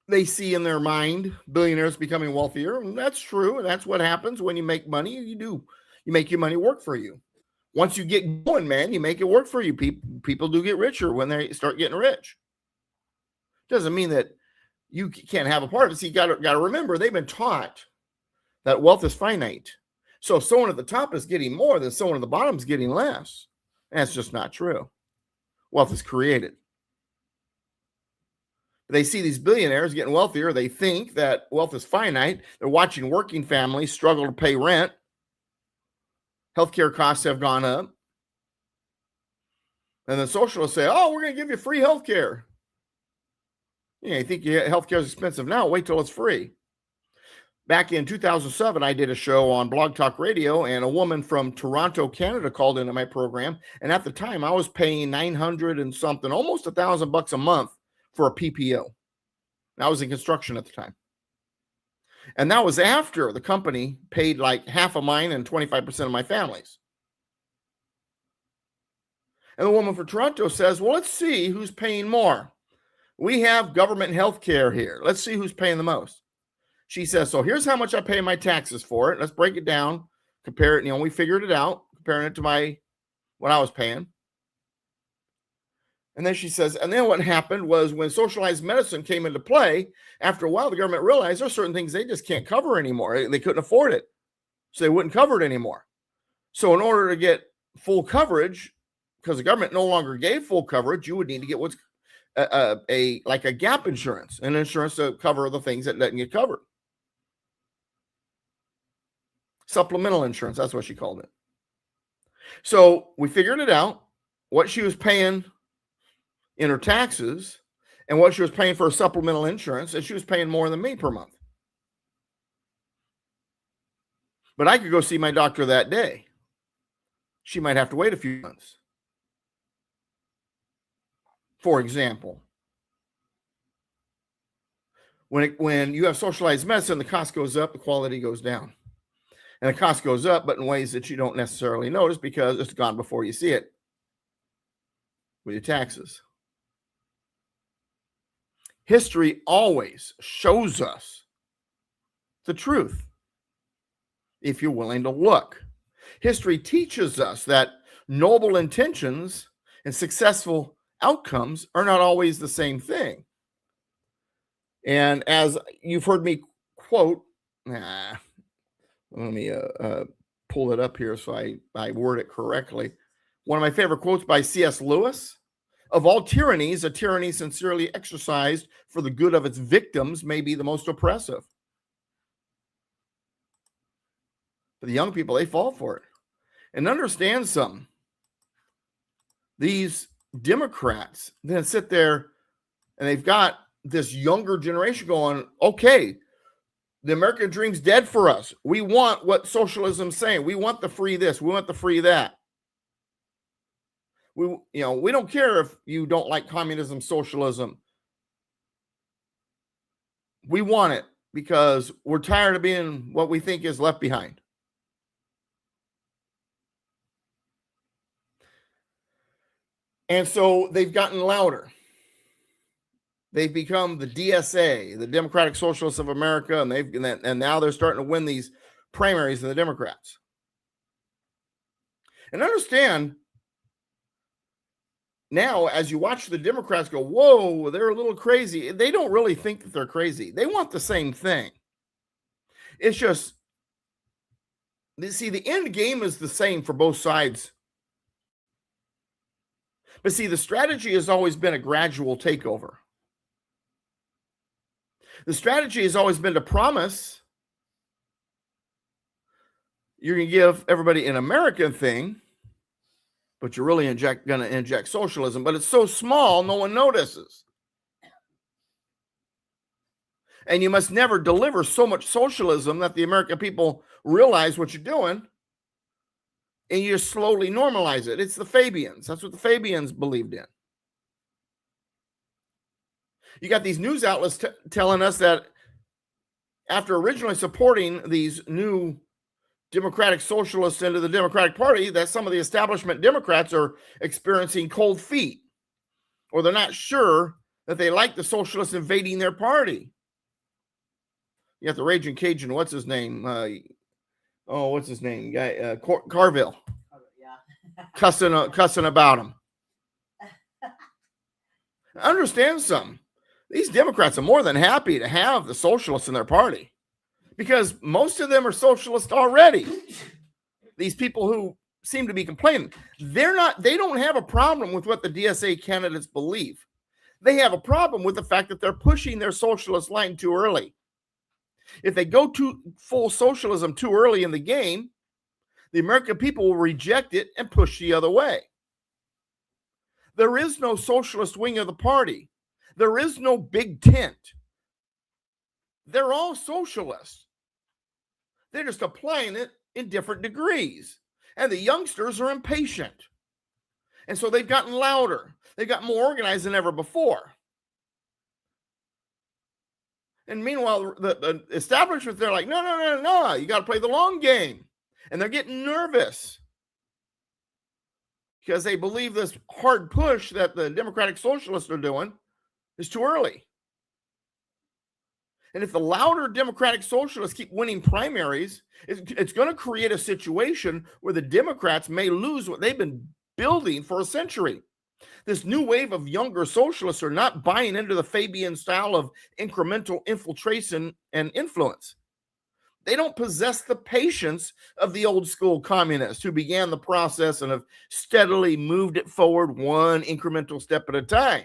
They see in their mind billionaires becoming wealthier. And that's true. And that's what happens when you make money. You make your money work for you. Once you get going, man, you make it work for you. People do get richer when they start getting rich. Doesn't mean that you can't have a part of it. So you got to remember, they've been taught that wealth is finite. So if someone at the top is getting more, then someone at the bottom is getting less. That's just not true. Wealth is created. They see these billionaires getting wealthier. They think that wealth is finite. They're watching working families struggle to pay rent. Healthcare costs have gone up. And the socialists say, oh, we're going to give you free healthcare. You think healthcare is expensive now? Wait till it's free. Back in 2007, I did a show on Blog Talk Radio, and a woman from Toronto, Canada called into my program. And at the time, I was paying $900 and something, almost $1,000 a month for a PPO. I was in construction at the time. And that was after the company paid like half of mine and 25% of my family's. And the woman from Toronto says, well, let's see who's paying more. We have government health care here. Let's see who's paying the most. She says, so here's how much I pay my taxes for it. Let's break it down, compare it. We figured it out, comparing it to what I was paying. And then she says, and then what happened was when socialized medicine came into play, after a while, the government realized there's certain things they just can't cover anymore. They couldn't afford it. So they wouldn't cover it anymore. So in order to get full coverage, because the government no longer gave full coverage, you would need to get what's like a gap insurance, an insurance to cover the things that didn't get covered. Supplemental insurance, that's what she called it. So we figured it out, what she was paying in her taxes and what she was paying for her supplemental insurance, and she was paying more than me per month. But I could go see my doctor that day. She might have to wait a few months. For example, when you have socialized medicine, the cost goes up, the quality goes down. And the cost goes up, but in ways that you don't necessarily notice because it's gone before you see it with your taxes. History always shows us the truth if you're willing to look. History teaches us that noble intentions and successful outcomes are not always the same thing. And as you've heard me quote. Let me pull it up here so I word it correctly. One of my favorite quotes by C.S. Lewis: "Of all tyrannies, a tyranny sincerely exercised for the good of its victims may be the most oppressive." But the young people, they fall for it. And understand something. These Democrats then sit there and they've got this younger generation going, okay, the American dream's dead for us. We want what socialism's saying. We want the free this. We want the free that. We don't care if you don't like communism, socialism. We want it because we're tired of being what we think is left behind. And so they've gotten louder. They've become the DSA, the Democratic Socialists of America, and now they're starting to win these primaries in the Democrats. And understand, now as you watch the Democrats go, whoa, they're a little crazy. They don't really think that they're crazy. They want the same thing. It's just, see, the end game is the same for both sides. But see, the strategy has always been a gradual takeover. The strategy has always been to promise you're going to give everybody an American thing, but you're really going to inject socialism. But it's so small, no one notices. And you must never deliver so much socialism that the American people realize what you're doing, and you just slowly normalize it. It's the Fabians. That's what the Fabians believed in. You got these news outlets telling us that after originally supporting these new Democratic Socialists into the Democratic Party, that some of the establishment Democrats are experiencing cold feet, or they're not sure that they like the socialists invading their party. You got the Raging Cajun, what's his name? What's his name? Guy Carville. Yeah. cussing about him. Understand something. These Democrats are more than happy to have the socialists in their party because most of them are socialist already. These people who seem to be complaining, they don't have a problem with what the DSA candidates believe. They have a problem with the fact that they're pushing their socialist line too early. If they go to full socialism too early in the game, the American people will reject it and push the other way. There is no socialist wing of the party. There is no big tent. They're all socialists. They're just applying it in different degrees. And the youngsters are impatient. And so they've gotten louder. They've got more organized than ever before. And meanwhile, the establishment, they're like, no, you got to play the long game. And they're getting nervous because they believe this hard push that the Democratic Socialists are doing is too early. And if the louder Democratic Socialists keep winning primaries, it's going to create a situation where the Democrats may lose what they've been building for a century. This new wave of younger socialists are not buying into the Fabian style of incremental infiltration and influence. They don't possess the patience of the old school communists who began the process and have steadily moved it forward one incremental step at a time.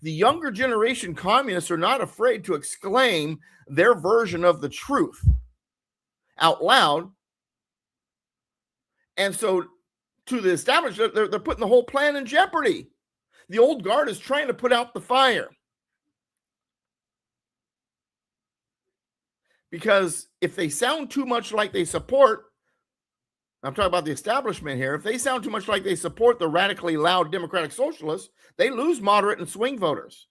The younger generation communists are not afraid to exclaim their version of the truth out loud. And so to the establishment, they're putting the whole plan in jeopardy. The old guard is trying to put out the fire. Because if they sound too much like they support, I'm talking about the establishment here, if they sound too much like they support the radically loud Democratic Socialists, they lose moderate and swing voters.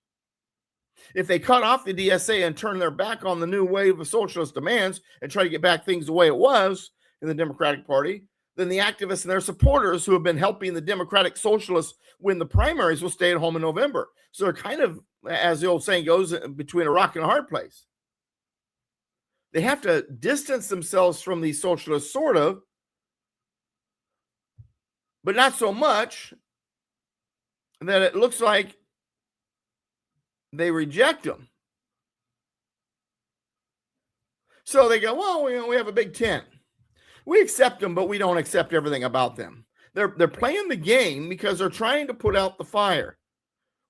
If they cut off the DSA and turn their back on the new wave of socialist demands and try to get back things the way it was in the Democratic Party, then the activists and their supporters who have been helping the Democratic Socialists win the primaries will stay at home in November. So they're kind of, as the old saying goes, between a rock and a hard place. They have to distance themselves from these socialists, sort of, but not so much that it looks like they reject them. So they go, well, we have a big tent. We accept them, but we don't accept everything about them. They're playing the game because they're trying to put out the fire.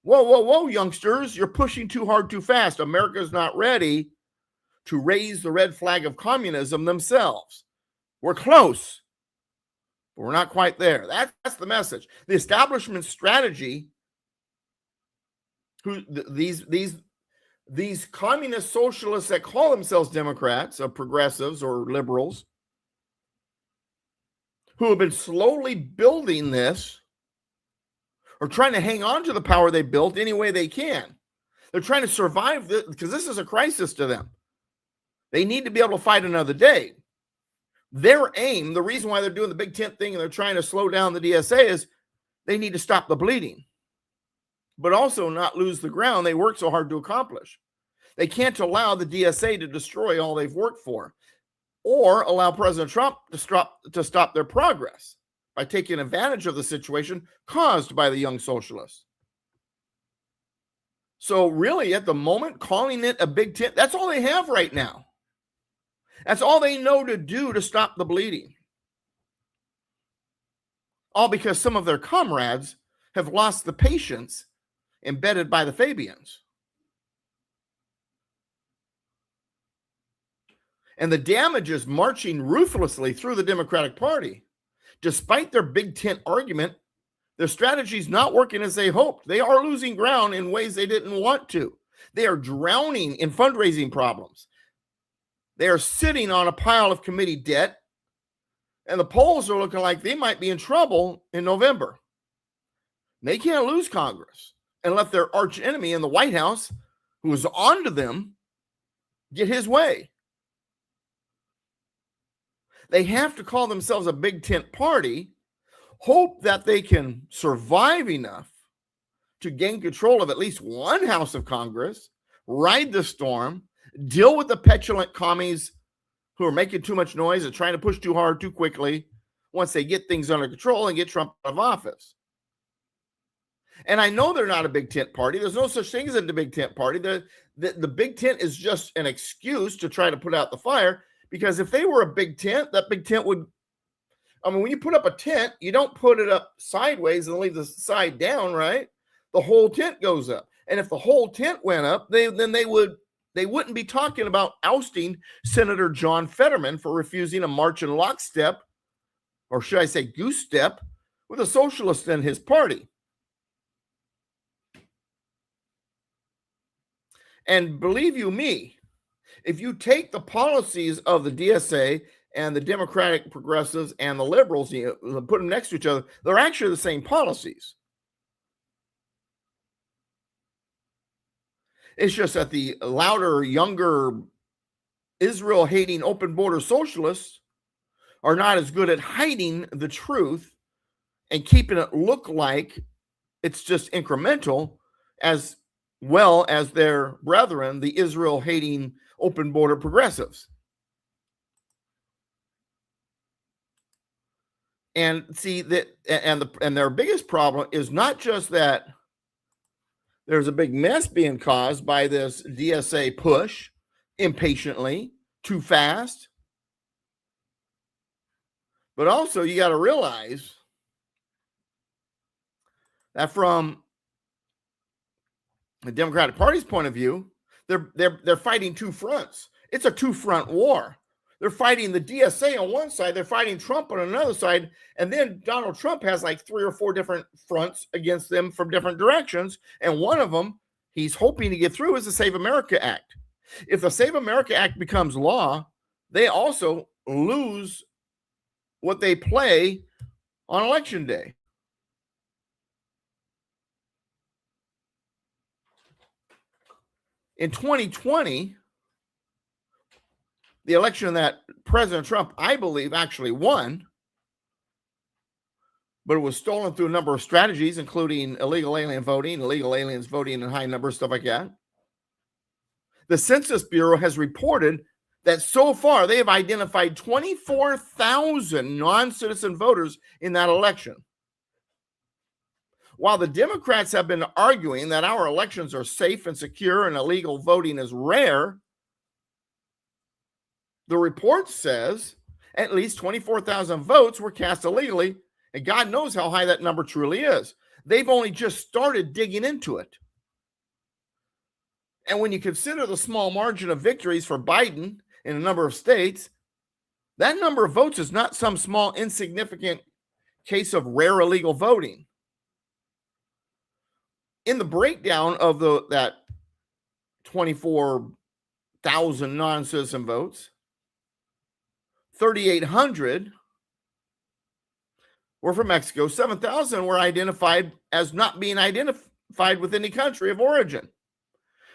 Whoa, youngsters, you're pushing too hard too fast. America's not ready to raise the red flag of communism themselves. We're close, but we're not quite there. That's the message. The establishment strategy, these communist socialists that call themselves Democrats or progressives or liberals, who have been slowly building this or trying to hang on to the power they built any way they can. They're trying to survive this because this is a crisis to them. They need to be able to fight another day. Their aim, the reason why they're doing the big tent thing and they're trying to slow down the DSA is they need to stop the bleeding, but also not lose the ground they worked so hard to accomplish. They can't allow the DSA to destroy all they've worked for, or allow President Trump to stop their progress by taking advantage of the situation caused by the young socialists. So really, at the moment, calling it a big tent, that's all they have right now. That's all they know to do to stop the bleeding. All because some of their comrades have lost the patience embedded by the Fabians. And the damage is marching ruthlessly through the Democratic Party. Despite their big tent argument, their strategy is not working as they hoped. They are losing ground in ways they didn't want to. They are drowning in fundraising problems. They are sitting on a pile of committee debt, and the polls are looking like they might be in trouble in November. They can't lose Congress and let their arch enemy in the White House, who is onto them, get his way. They have to call themselves a big tent party, hope that they can survive enough to gain control of at least one house of Congress, ride the storm, deal with the petulant commies who are making too much noise and trying to push too hard too quickly once they get things under control and get Trump out of office. And I know they're not a big tent party. There's no such thing as a big tent party. The big tent is just an excuse to try to put out the fire, because if they were a big tent, that big tent would, when you put up a tent, you don't put it up sideways and leave the side down, right? The whole tent goes up. And if the whole tent went up, they wouldn't be talking about ousting Senator John Fetterman for refusing a march in lockstep, or should I say goose step, with a socialist in his party. And believe you me, if you take the policies of the DSA and the Democratic progressives and the liberals, put them next to each other, they're actually the same policies. It's just that the louder, younger, Israel-hating, open border socialists are not as good at hiding the truth and keeping it look like it's just incremental, as well as their brethren, the Israel-hating, open border progressives. And see that, and their biggest problem is not just that there's a big mess being caused by this DSA push impatiently, too fast, but also you got to realize that from the Democratic Party's point of view, they're fighting two fronts. It's a two-front war. They're fighting the DSA on one side, they're fighting Trump on another side, and then Donald Trump has like 3 or 4 different fronts against them from different directions, and one of them he's hoping to get through is the Save America Act. If the Save America Act becomes law, they also lose what they play on Election Day. In 2020, the election that President Trump, I believe, actually won, but it was stolen through a number of strategies, including illegal alien voting, illegal aliens voting in high numbers, stuff like that. The Census Bureau has reported that so far they have identified 24,000 non-citizen voters in that election. While the Democrats have been arguing that our elections are safe and secure and illegal voting is rare, The report says at least 24,000 votes were cast illegally, and God knows how high that number truly is. They've only just started digging into it. And when you consider the small margin of victories for Biden in a number of states, that number of votes is not some small, insignificant case of rare illegal voting. In the breakdown of that 24,000 non-citizen votes, 3,800 were from Mexico. 7,000 were identified as not being identified with any country of origin.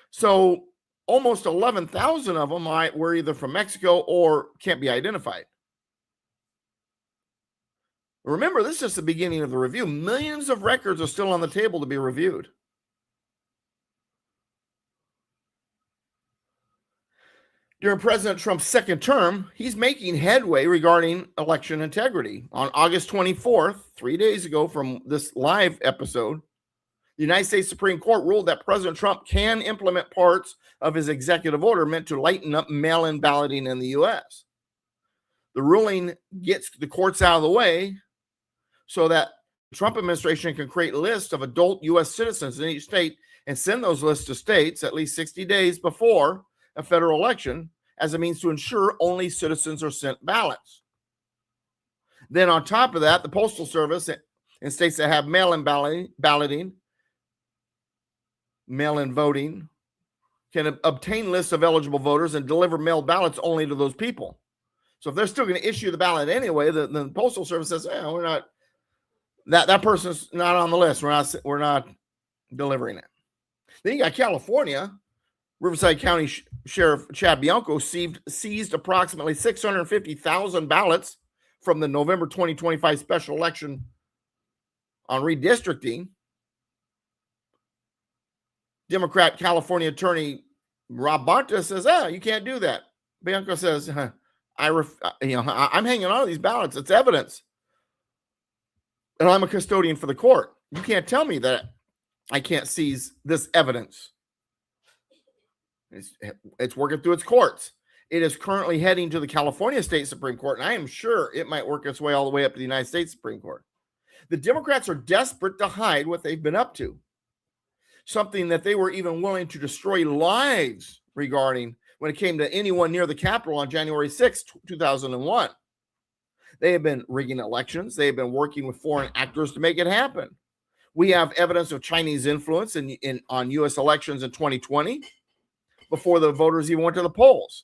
So almost 11,000 of them were either from Mexico or can't be identified. Remember, this is just the beginning of the review. Millions of records are still on the table to be reviewed. During President Trump's second term, he's making headway regarding election integrity. On August 24th, 3 days ago from this live episode, the United States Supreme Court ruled that President Trump can implement parts of his executive order meant to lighten up mail-in balloting in the U.S. The ruling gets the courts out of the way so that the Trump administration can create lists of adult U.S. citizens in each state and send those lists to states at least 60 days before a federal election as a means to ensure only citizens are sent ballots. Then on top of that, the Postal Service in states that have mail-in balloting, mail-in voting, can obtain lists of eligible voters and deliver mailed ballots only to those people. So if they're still going to issue the ballot anyway, the Postal Service says, we're not, that person's not on the list. We're not delivering it. Then you got California. Riverside County Sheriff Chad Bianco seized approximately 650,000 ballots from the November 2025 special election on redistricting. Democrat California Attorney Rob Bonta says, you can't do that. Bianco says, I'm hanging on to these ballots. It's evidence. And I'm a custodian for the court. You can't tell me that I can't seize this evidence. It's working through its courts. It is currently heading to the California State Supreme Court, and I am sure it might work its way all the way up to the United States Supreme Court. The Democrats are desperate to hide what they've been up to, something that they were even willing to destroy lives regarding when it came to anyone near the Capitol on January 6, 2001. They have been rigging elections. They have been working with foreign actors to make it happen. We have evidence of Chinese influence on U.S. elections in 2020. Before the voters even went to the polls.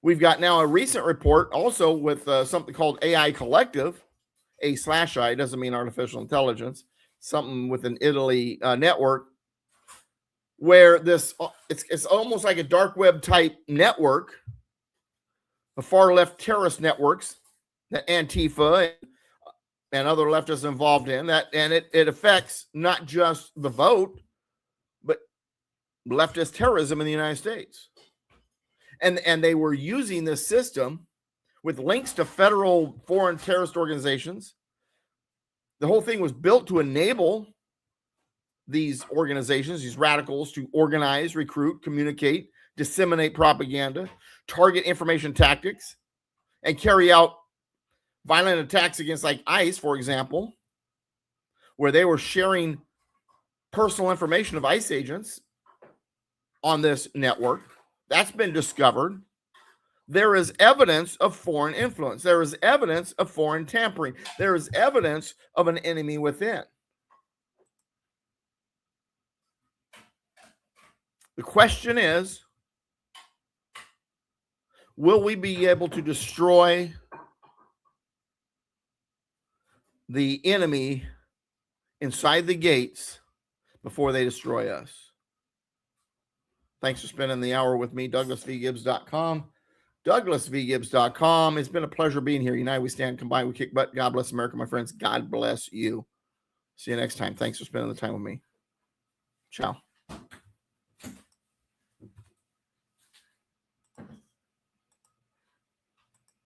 We've got now a recent report also with something called AI Collective, A/I doesn't mean artificial intelligence, something with an Italy network, where it's almost like a dark web type network, the far left terrorist networks that Antifa and other leftists involved in that, and it affects not just the vote, leftist terrorism in the United States. And they were using this system with links to federal foreign terrorist organizations. The whole thing was built to enable these organizations, these radicals, to organize, recruit, communicate, disseminate propaganda, target information tactics, and carry out violent attacks against like ICE, for example, where they were sharing personal information of ICE agents on this network. That's been discovered. There is evidence of foreign influence. There is evidence of foreign tampering. There is evidence of an enemy within. The question is, will we be able to destroy the enemy inside the gates before they destroy us? Thanks for spending the hour with me, DouglasVGibbs.com. DouglasVGibbs.com. It's been a pleasure being here. United we stand, combined we kick butt. God bless America, my friends. God bless you. See you next time. Thanks for spending the time with me. Ciao.